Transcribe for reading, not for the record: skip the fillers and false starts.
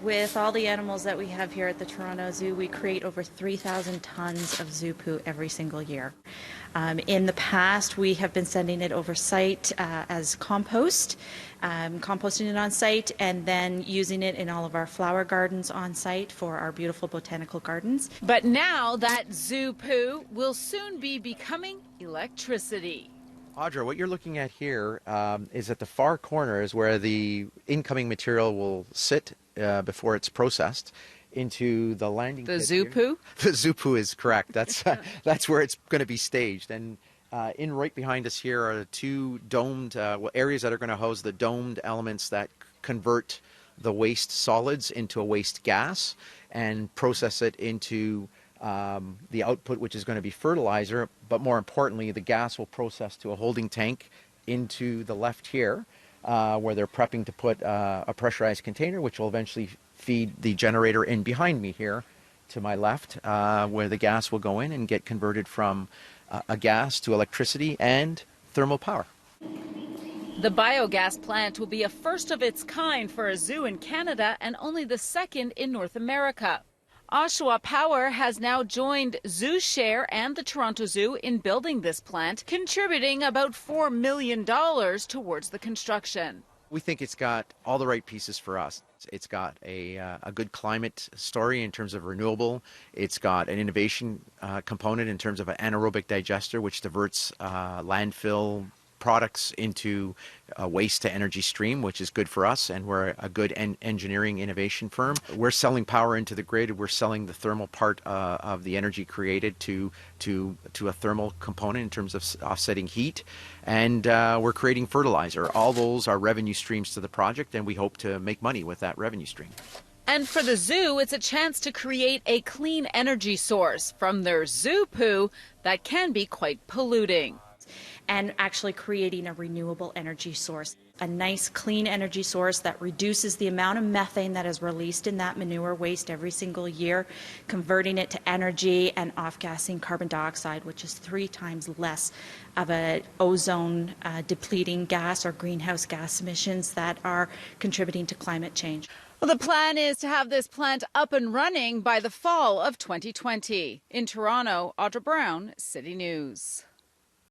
With all the animals that we have here at the Toronto Zoo, we create over 3,000 tons of zoo poo every single year. In the past, we have been sending it over site as compost, composting it on site, and then using it in all of our flower gardens on site for our beautiful botanical gardens. But now that zoo poo will soon be becoming electricity. Audra, what you're looking at here is at the far corner is where the incoming material will sit before it's processed into the landing The pit zoo here. poo? The zoo poo is correct. That's where it's going to be staged. And in right behind us here are the two domed areas that are going to house the domed elements that convert the waste solids into a waste gas and process it into the output, which is going to be fertilizer. But more importantly, the gas will process to a holding tank into the left here, where they're prepping to put a pressurized container, which will eventually feed the generator in behind me here to my left, where the gas will go in and get converted from a gas to electricity and thermal power. The biogas plant will be a first of its kind for a zoo in Canada and only the second in North America. Oshawa Power has now joined ZooShare and the Toronto Zoo in building this plant, contributing about $4 million towards the construction. We think it's got all the right pieces for us. It's got a good climate story in terms of renewable. It's got an innovation component in terms of an anaerobic digester, which diverts landfill products into a waste to energy stream, which is good for us, and we're a good engineering innovation firm. We're selling power into the grid. We're selling the thermal part of the energy created to a thermal component in terms of offsetting heat, and we're creating fertilizer. All those are revenue streams to the project, and we hope to make money with that revenue stream. And for the zoo, it's a chance to create a clean energy source from their zoo poo that can be quite polluting. And actually creating a renewable energy source, a nice clean energy source that reduces the amount of methane that is released in that manure waste every single year, converting it to energy and off-gassing carbon dioxide, which is 3 times less of an ozone depleting gas or greenhouse gas emissions that are contributing to climate change. Well, the plan is to have this plant up and running by the fall of 2020. In Toronto, Audra Brown, City News.